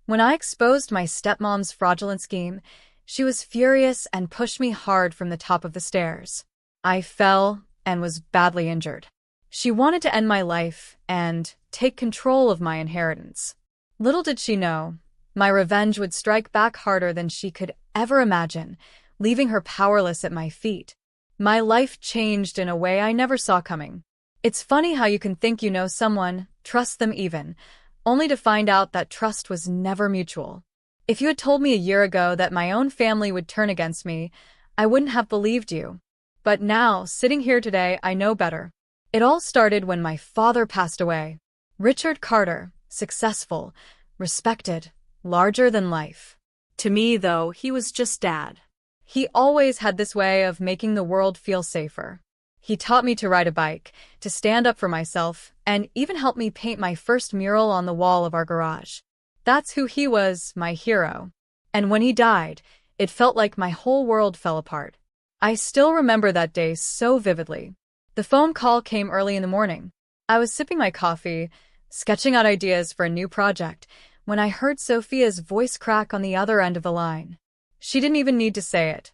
When I exposed my stepmom's fraudulent scheme, she was furious and pushed me hard from the top of the stairs. I fell and was badly injured. She wanted to end my life and take control of my inheritance. Little did she know, my revenge would strike back harder than she could ever imagine, leaving her powerless at my feet. My life changed in a way I never saw coming. It's funny how you can think you know someone, trust them even, only to find out that trust was never mutual. If you had told me a year ago that my own family would turn against me, I wouldn't have believed you. But now, sitting here today, I know better. It all started when my father passed away. Richard Carter, successful, respected, larger than life. To me, though, he was just Dad. He always had this way of making the world feel safer. He taught me to ride a bike, to stand up for myself, and even helped me paint my first mural on the wall of our garage. That's who he was, my hero. And when he died, it felt like my whole world fell apart. I still remember that day so vividly. The phone call came early in the morning. I was sipping my coffee, sketching out ideas for a new project, when I heard Sophia's voice crack on the other end of the line. She didn't even need to say it.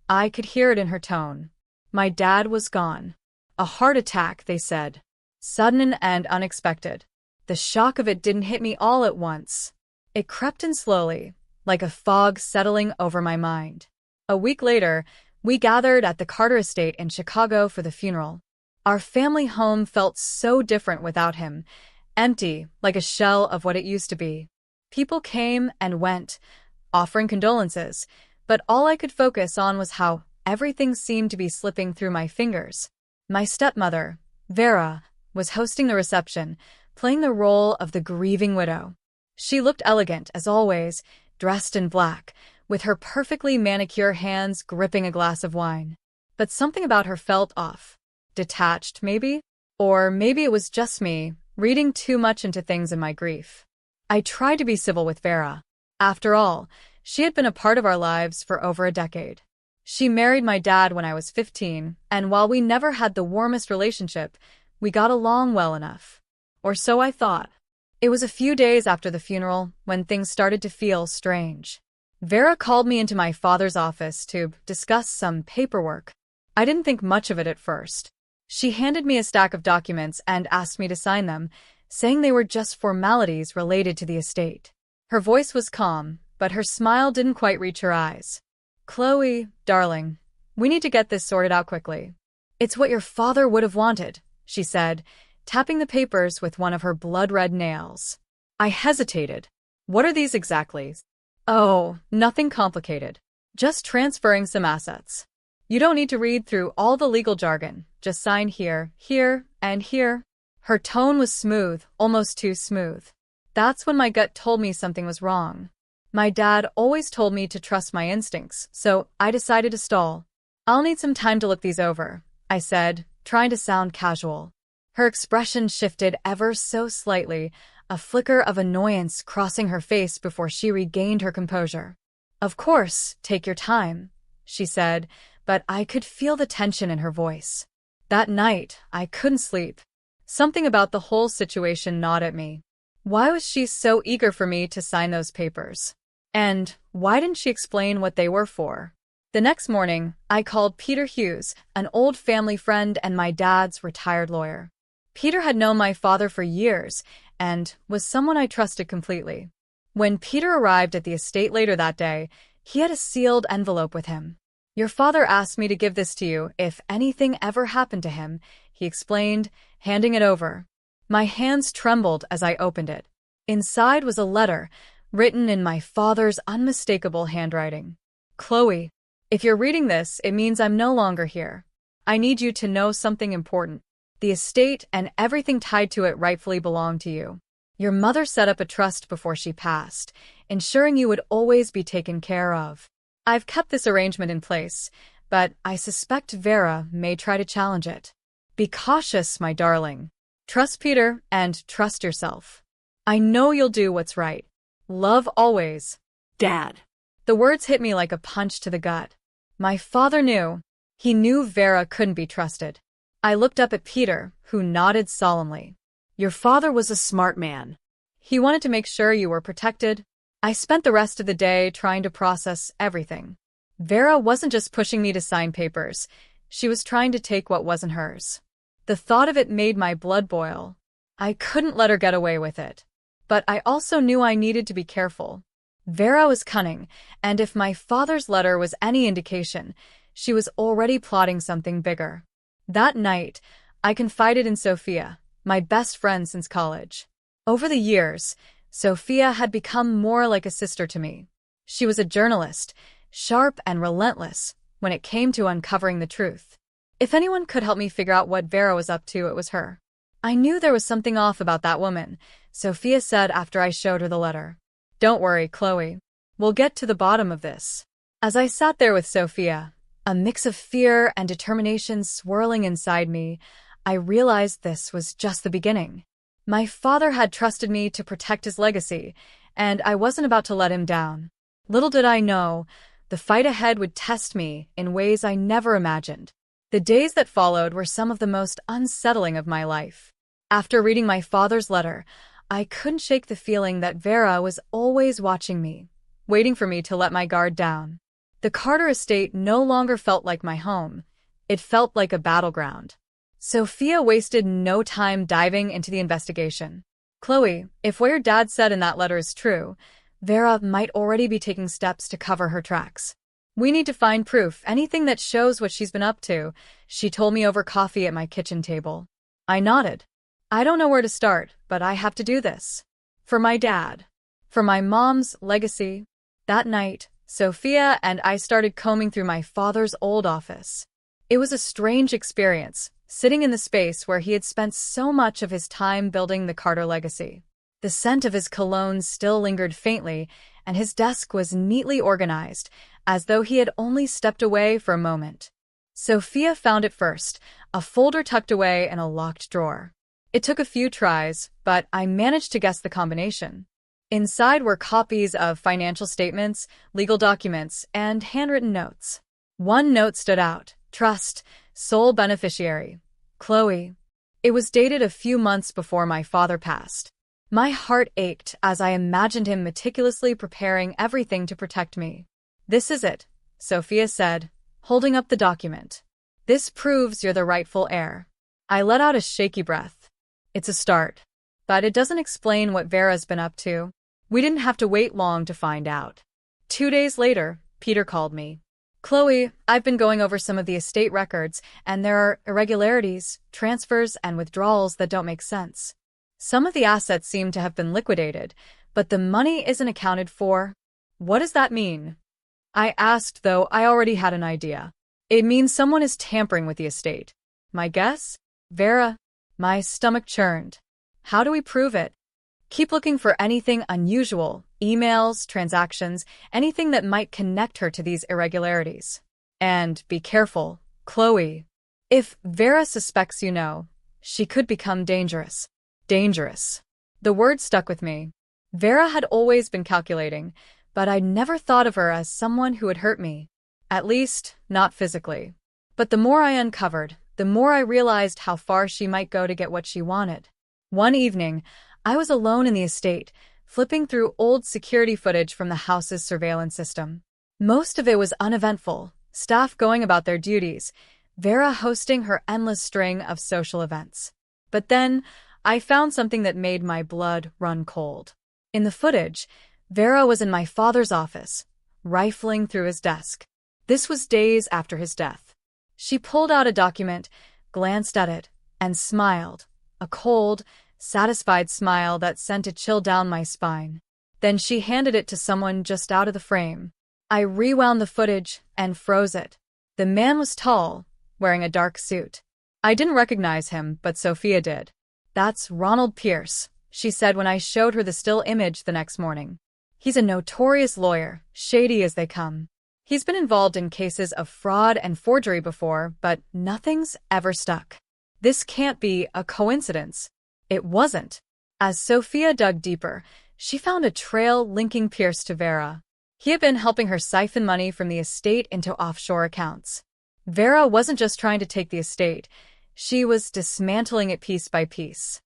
I could hear it in her tone. My dad was gone. A heart attack, they said. Sudden and unexpected. The shock of it didn't hit me all at once. It crept in slowly, like a fog settling over my mind. A week later, we gathered at the Carter estate in Chicago for the funeral. Our family home felt so different without him, empty, like a shell of what it used to be. People came and went, offering condolences, but all I could focus on was how everything seemed to be slipping through my fingers. My stepmother, Vera, was hosting the reception, playing the role of the grieving widow. She looked elegant, as always, dressed in black, with her perfectly manicured hands gripping a glass of wine. But something about her felt off. Detached, maybe? Or maybe it was just me, reading too much into things in my grief. I tried to be civil with Vera. After all, she had been a part of our lives for over a decade. She married my dad when I was 15, and while we never had the warmest relationship, we got along well enough. Or so I thought. It was a few days after the funeral when things started to feel strange. Vera called me into my father's office to discuss some paperwork. I didn't think much of it at first. She handed me a stack of documents and asked me to sign them, saying they were just formalities related to the estate. Her voice was calm, but her smile didn't quite reach her eyes. "Chloe, darling, we need to get this sorted out quickly. It's what your father would have wanted," she said, tapping the papers with one of her blood-red nails. I hesitated. "What are these exactly?" "Oh, nothing complicated. Just transferring some assets. You don't need to read through all the legal jargon. Just sign here, here, and here." Her tone was smooth, almost too smooth. That's when my gut told me something was wrong. My dad always told me to trust my instincts, so I decided to stall. "I'll need some time to look these over," I said, trying to sound casual. Her expression shifted ever so slightly, a flicker of annoyance crossing her face before she regained her composure. "Of course, take your time," she said, but I could feel the tension in her voice. That night, I couldn't sleep. Something about the whole situation gnawed at me. Why was she so eager for me to sign those papers? And why didn't she explain what they were for? The next morning, I called Peter Hughes, an old family friend and my dad's retired lawyer. Peter had known my father for years and was someone I trusted completely. When Peter arrived at the estate later that day, he had a sealed envelope with him. "Your father asked me to give this to you if anything ever happened to him," he explained, handing it over. My hands trembled as I opened it. Inside was a letter, written in my father's unmistakable handwriting. "Chloe, if you're reading this, it means I'm no longer here. I need you to know something important. The estate and everything tied to it rightfully belong to you. Your mother set up a trust before she passed, ensuring you would always be taken care of. I've kept this arrangement in place, but I suspect Vera may try to challenge it. Be cautious, my darling. Trust Peter and trust yourself. I know you'll do what's right. Love always, Dad." The words hit me like a punch to the gut. My father knew. He knew Vera couldn't be trusted. I looked up at Peter, who nodded solemnly. "Your father was a smart man. He wanted to make sure you were protected." I spent the rest of the day trying to process everything. Vera wasn't just pushing me to sign papers. She was trying to take what wasn't hers. The thought of it made my blood boil. I couldn't let her get away with it. But I also knew I needed to be careful. Vera was cunning, and if my father's letter was any indication, she was already plotting something bigger. That night, I confided in Sophia, my best friend since college. Over the years, Sophia had become more like a sister to me. She was a journalist, sharp and relentless when it came to uncovering the truth. If anyone could help me figure out what Vera was up to, it was her. I knew there was something off about that woman, Sophia said after I showed her the letter. Don't worry, Chloe. We'll get to the bottom of this. As I sat there with Sophia, a mix of fear and determination swirling inside me, I realized this was just the beginning. My father had trusted me to protect his legacy, and I wasn't about to let him down. Little did I know, the fight ahead would test me in ways I never imagined. The days that followed were some of the most unsettling of my life. After reading my father's letter, I couldn't shake the feeling that Vera was always watching me, waiting for me to let my guard down. The Carter estate no longer felt like my home. It felt like a battleground. Sophia wasted no time diving into the investigation. Chloe, if what your dad said in that letter is true, Vera might already be taking steps to cover her tracks. We need to find proof, anything that shows what she's been up to, she told me over coffee at my kitchen table. I nodded. I don't know where to start, but I have to do this. For my dad. For my mom's legacy. That night, Sophia and I started combing through my father's old office. It was a strange experience, sitting in the space where he had spent so much of his time building the Carter legacy. The scent of his cologne still lingered faintly, and his desk was neatly organized, as though he had only stepped away for a moment. Sophia found it first, a folder tucked away in a locked drawer. It took a few tries, but I managed to guess the combination. Inside were copies of financial statements, legal documents, and handwritten notes. One note stood out. Trust, sole beneficiary. Chloe. It was dated a few months before my father passed. My heart ached as I imagined him meticulously preparing everything to protect me. This is it, Sophia said, holding up the document. This proves you're the rightful heir. I let out a shaky breath. It's a start. But it doesn't explain what Vera's been up to. We didn't have to wait long to find out. 2 days later, Peter called me. Chloe, I've been going over some of the estate records, and there are irregularities, transfers, and withdrawals that don't make sense. Some of the assets seem to have been liquidated, but the money isn't accounted for. What does that mean? I asked, though I already had an idea. It means someone is tampering with the estate. My guess? Vera. My stomach churned. How do we prove it? Keep looking for anything unusual, emails, transactions, anything that might connect her to these irregularities. And be careful, Chloe. If Vera suspects you know, she could become dangerous. Dangerous. The word stuck with me. Vera had always been calculating, but I'd never thought of her as someone who would hurt me. At least, not physically. But the more I uncovered, the more I realized how far she might go to get what she wanted. One evening, I was alone in the estate, flipping through old security footage from the house's surveillance system. Most of it was uneventful, staff going about their duties, Vera hosting her endless string of social events. But then, I found something that made my blood run cold. In the footage, Vera was in my father's office, rifling through his desk. This was days after his death. She pulled out a document, glanced at it, and smiled, a cold, satisfied smile that sent a chill down my spine. Then she handed it to someone just out of the frame. I rewound the footage and froze it. The man was tall, wearing a dark suit. I didn't recognize him, but Sophia did. That's Ronald Pierce, she said when I showed her the still image the next morning. He's a notorious lawyer, shady as they come. He's been involved in cases of fraud and forgery before, but nothing's ever stuck. This can't be a coincidence. It wasn't. As Sophia dug deeper, she found a trail linking Pierce to Vera. He had been helping her siphon money from the estate into offshore accounts. Vera wasn't just trying to take the estate, she was dismantling it piece by piece.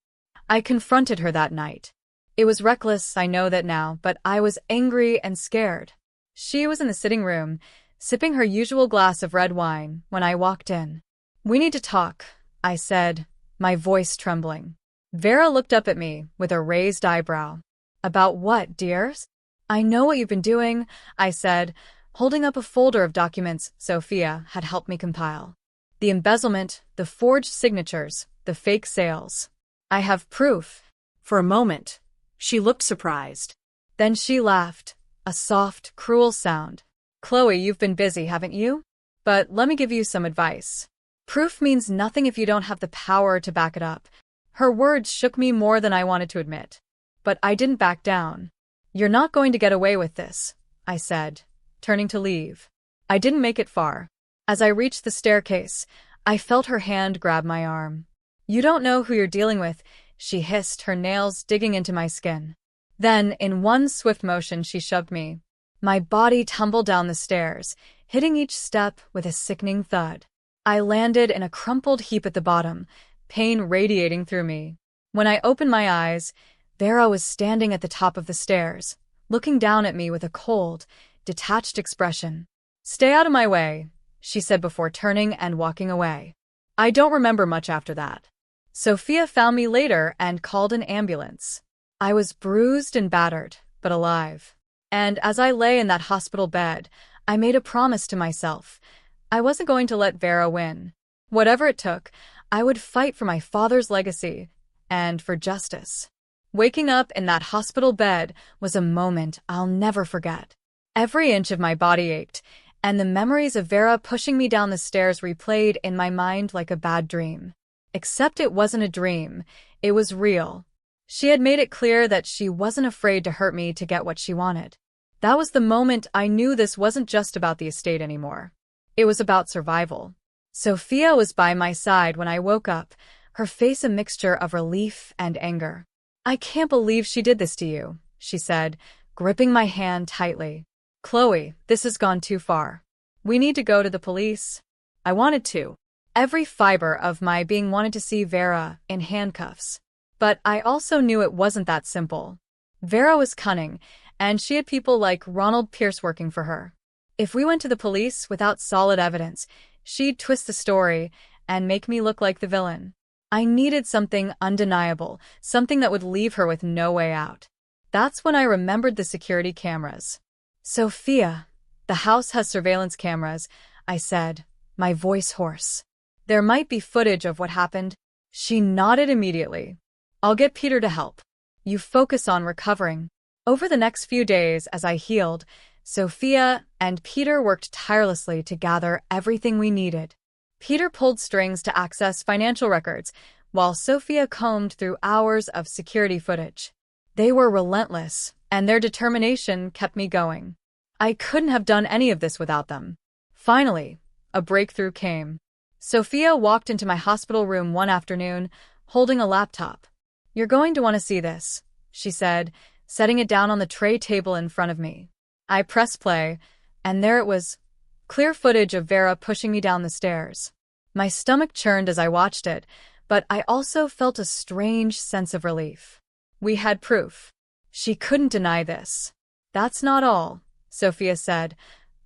I confronted her that night. It was reckless, I know that now, but I was angry and scared. She was in the sitting room, sipping her usual glass of red wine, when I walked in. "We need to talk," I said, my voice trembling. Vera looked up at me with a raised eyebrow. "About what, dears?" "I know what you've been doing," I said, holding up a folder of documents Sophia had helped me compile. The embezzlement, the forged signatures, the fake sales. "I have proof." For a moment, she looked surprised. Then she laughed, a soft, cruel sound. "Chloe, you've been busy, haven't you? But let me give you some advice. Proof means nothing if you don't have the power to back it up." Her words shook me more than I wanted to admit. But I didn't back down. "You're not going to get away with this," I said, turning to leave. I didn't make it far. As I reached the staircase, I felt her hand grab my arm. "You don't know who you're dealing with," she hissed, her nails digging into my skin. Then, in one swift motion, she shoved me. My body tumbled down the stairs, hitting each step with a sickening thud. I landed in a crumpled heap at the bottom, pain radiating through me. When I opened my eyes, Vera was standing at the top of the stairs, looking down at me with a cold, detached expression. "Stay out of my way," she said before turning and walking away. I don't remember much after that. Sophia found me later and called an ambulance. I was bruised and battered, but alive. And as I lay in that hospital bed, I made a promise to myself. I wasn't going to let Vera win. Whatever it took, I would fight for my father's legacy and for justice. Waking up in that hospital bed was a moment I'll never forget. Every inch of my body ached, and the memories of Vera pushing me down the stairs replayed in my mind like a bad dream. Except it wasn't a dream, it was real. She had made it clear that she wasn't afraid to hurt me to get what she wanted. That was the moment I knew this wasn't just about the estate anymore. It was about survival. Sophia was by my side when I woke up, her face a mixture of relief and anger. "I can't believe she did this to you," she said, gripping my hand tightly. "Chloe, this has gone too far. We need to go to the police." I wanted to. Every fiber of my being wanted to see Vera in handcuffs. But I also knew it wasn't that simple. Vera was cunning, and she had people like Ronald Pierce working for her. If we went to the police without solid evidence, she'd twist the story and make me look like the villain. I needed something undeniable, something that would leave her with no way out. That's when I remembered the security cameras. "Sophia, the house has surveillance cameras," I said, my voice hoarse. "There might be footage of what happened." She nodded immediately. "I'll get Peter to help. You focus on recovering." Over the next few days, as I healed, Sophia and Peter worked tirelessly to gather everything we needed. Peter pulled strings to access financial records, while Sophia combed through hours of security footage. They were relentless, and their determination kept me going. I couldn't have done any of this without them. Finally, a breakthrough came. Sophia walked into my hospital room one afternoon, holding a laptop. "You're going to want to see this," she said, setting it down on the tray table in front of me. I pressed play, and there it was, clear footage of Vera pushing me down the stairs. My stomach churned as I watched it, but I also felt a strange sense of relief. We had proof. She couldn't deny this. "That's not all," Sophia said,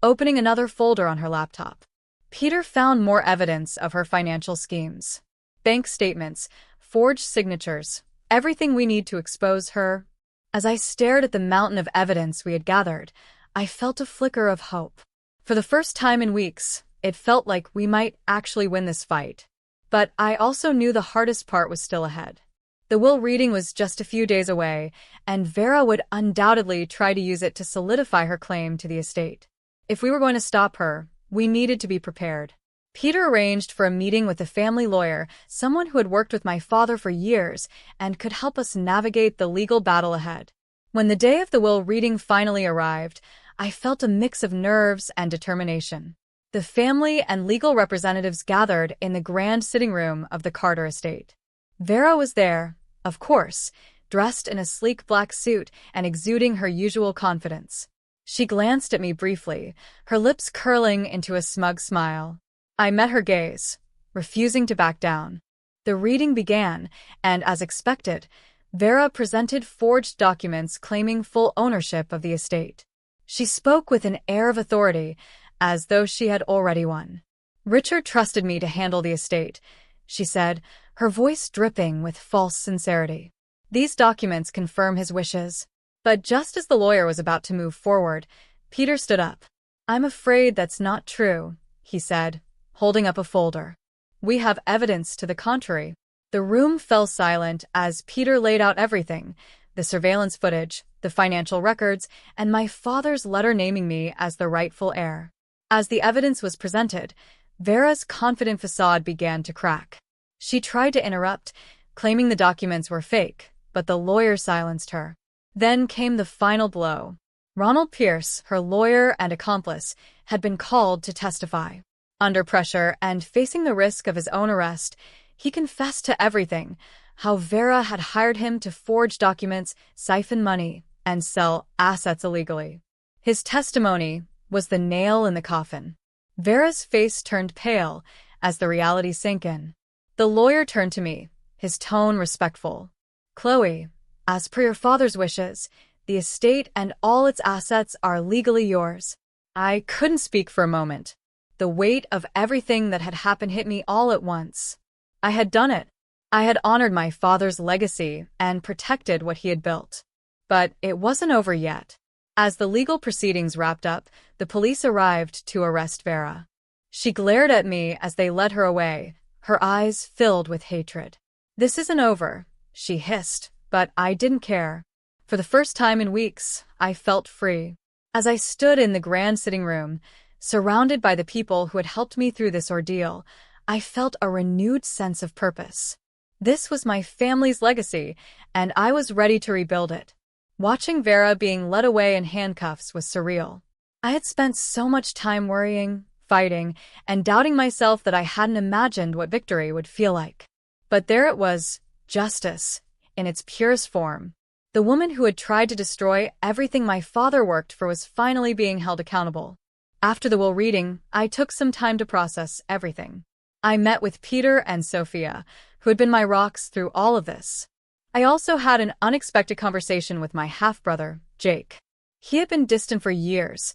opening another folder on her laptop. Peter found more evidence of her financial schemes. Bank statements, forged signatures, everything we need to expose her. As I stared at the mountain of evidence we had gathered, I felt a flicker of hope. For the first time in weeks, it felt like we might actually win this fight. But I also knew the hardest part was still ahead. The will reading was just a few days away, and Vera would undoubtedly try to use it to solidify her claim to the estate. If we were going to stop her, we needed to be prepared. Peter arranged for a meeting with a family lawyer, someone who had worked with my father for years and could help us navigate the legal battle ahead. When the day of the will reading finally arrived, I felt a mix of nerves and determination. The family and legal representatives gathered in the grand sitting room of the Carter estate. Vera was there, of course, dressed in a sleek black suit and exuding her usual confidence. She glanced at me briefly, her lips curling into a smug smile. I met her gaze, refusing to back down. The reading began, and as expected, Vera presented forged documents claiming full ownership of the estate. She spoke with an air of authority, as though she had already won. "Richard trusted me to handle the estate," she said, her voice dripping with false sincerity. "These documents confirm his wishes." But just as the lawyer was about to move forward, Peter stood up. "I'm afraid that's not true," he said, holding up a folder. "We have evidence to the contrary." The room fell silent as Peter laid out everything: the surveillance footage, the financial records, and my father's letter naming me as the rightful heir. As the evidence was presented, Vera's confident facade began to crack. She tried to interrupt, claiming the documents were fake, but the lawyer silenced her. Then came the final blow. Ronald Pierce, her lawyer and accomplice, had been called to testify. Under pressure and facing the risk of his own arrest, he confessed to everything: how Vera had hired him to forge documents, siphon money, and sell assets illegally. His testimony was the nail in the coffin. Vera's face turned pale as the reality sank in. The lawyer turned to me, his tone respectful. "Chloe, as per your father's wishes, the estate and all its assets are legally yours." I couldn't speak for a moment. The weight of everything that had happened hit me all at once. I had done it. I had honored my father's legacy and protected what he had built. But it wasn't over yet. As the legal proceedings wrapped up, the police arrived to arrest Vera. She glared at me as they led her away, her eyes filled with hatred. "This isn't over," she hissed, but I didn't care. For the first time in weeks, I felt free. As I stood in the grand sitting room, surrounded by the people who had helped me through this ordeal, I felt a renewed sense of purpose. This was my family's legacy, and I was ready to rebuild it. Watching Vera being led away in handcuffs was surreal. I had spent so much time worrying, fighting, and doubting myself that I hadn't imagined what victory would feel like. But there it was, justice, in its purest form. The woman who had tried to destroy everything my father worked for was finally being held accountable. After the will reading, I took some time to process everything. I met with Peter and Sophia, who had been my rocks through all of this. I also had an unexpected conversation with my half-brother, Jake. He had been distant for years,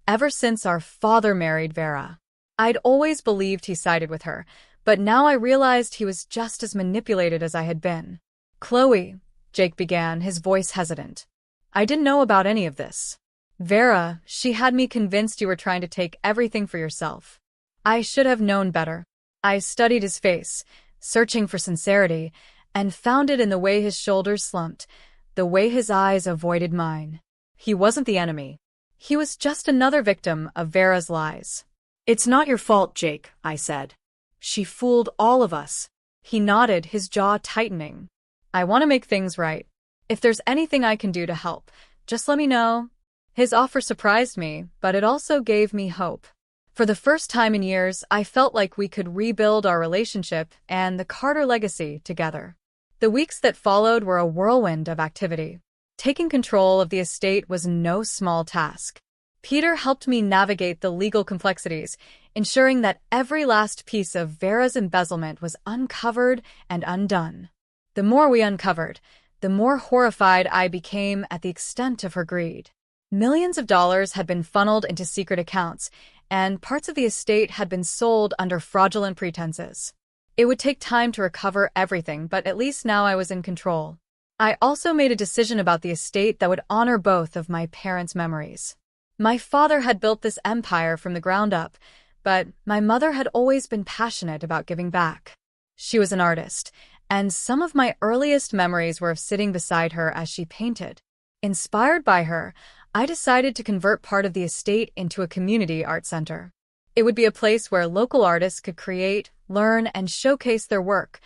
ever since our father married Vera. I'd always believed he sided with her, but now I realized he was just as manipulated as I had been. "Chloe," Jake began, his voice hesitant. "I didn't know about any of this. Vera, she had me convinced you were trying to take everything for yourself. I should have known better." I studied his face, searching for sincerity, and found it in the way his shoulders slumped, the way his eyes avoided mine. He wasn't the enemy. He was just another victim of Vera's lies. "It's not your fault, Jake," I said. "She fooled all of us." He nodded, his jaw tightening. "I want to make things right. If there's anything I can do to help, just let me know." His offer surprised me, but it also gave me hope. For the first time in years, I felt like we could rebuild our relationship and the Carter legacy together. The weeks that followed were a whirlwind of activity. Taking control of the estate was no small task. Peter helped me navigate the legal complexities, ensuring that every last piece of Vera's embezzlement was uncovered and undone. The more we uncovered, the more horrified I became at the extent of her greed. Millions of dollars had been funneled into secret accounts, and parts of the estate had been sold under fraudulent pretenses. It would take time to recover everything, but at least now I was in control. I also made a decision about the estate that would honor both of my parents' memories. My father had built this empire from the ground up, but my mother had always been passionate about giving back. She was an artist, and some of my earliest memories were of sitting beside her as she painted. Inspired by her, I decided to convert part of the estate into a community art center. It would be a place where local artists could create, learn, and showcase their work,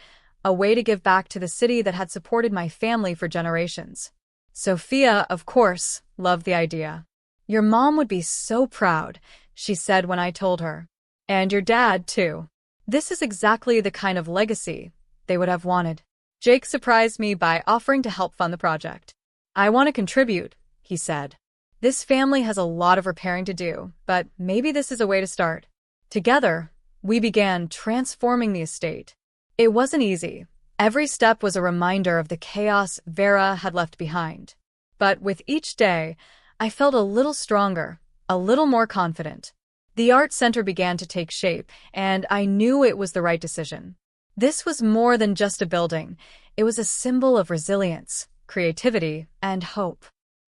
a way to give back to the city that had supported my family for generations. Sophia, of course, loved the idea. "Your mom would be so proud," she said when I told her. "And your dad, too." This is exactly the kind of legacy they would have wanted. Jake surprised me by offering to help fund the project. "I want to contribute," he said. "This family has a lot of repairing to do, but maybe this is a way to start." Together, we began transforming the estate. It wasn't easy. Every step was a reminder of the chaos Vera had left behind. But with each day, I felt a little stronger, a little more confident. The art center began to take shape, and I knew it was the right decision. This was more than just a building. It was a symbol of resilience, creativity, and hope.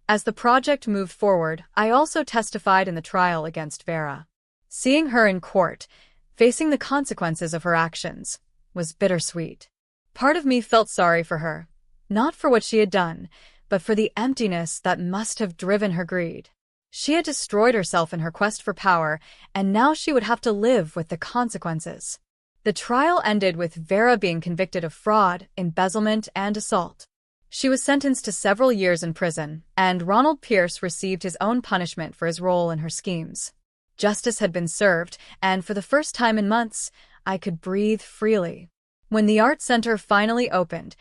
As the project moved forward, I also testified in the trial against Vera. Seeing her in court, facing the consequences of her actions, was bittersweet. Part of me felt sorry for her, not for what she had done, but for the emptiness that must have driven her greed. She had destroyed herself in her quest for power, and now she would have to live with the consequences. The trial ended with Vera being convicted of fraud, embezzlement, and assault. She was sentenced to several years in prison, and Ronald Pierce received his own punishment for his role in her schemes. Justice had been served, and for the first time in months, I could breathe freely. When the art center finally opened,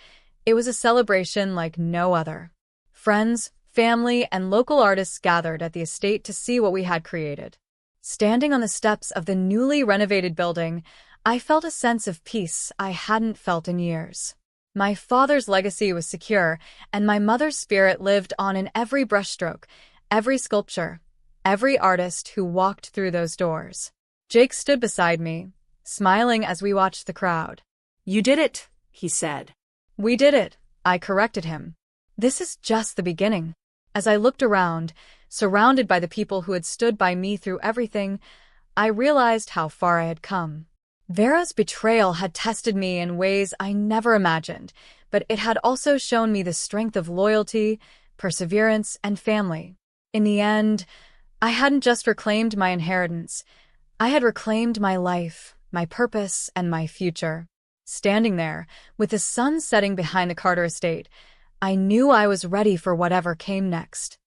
it was a celebration like no other. Friends, family, and local artists gathered at the estate to see what we had created. Standing on the steps of the newly renovated building, I felt a sense of peace I hadn't felt in years. My father's legacy was secure, and my mother's spirit lived on in every brushstroke, every sculpture, every artist who walked through those doors. Jake stood beside me, smiling as we watched the crowd. "You did it," he said. "We did it," I corrected him. "This is just the beginning." As I looked around, surrounded by the people who had stood by me through everything, I realized how far I had come. Vera's betrayal had tested me in ways I never imagined, but it had also shown me the strength of loyalty, perseverance, and family. In the end, I hadn't just reclaimed my inheritance. I had reclaimed my life, my purpose, and my future. Standing there, with the sun setting behind the Carter estate, I knew I was ready for whatever came next.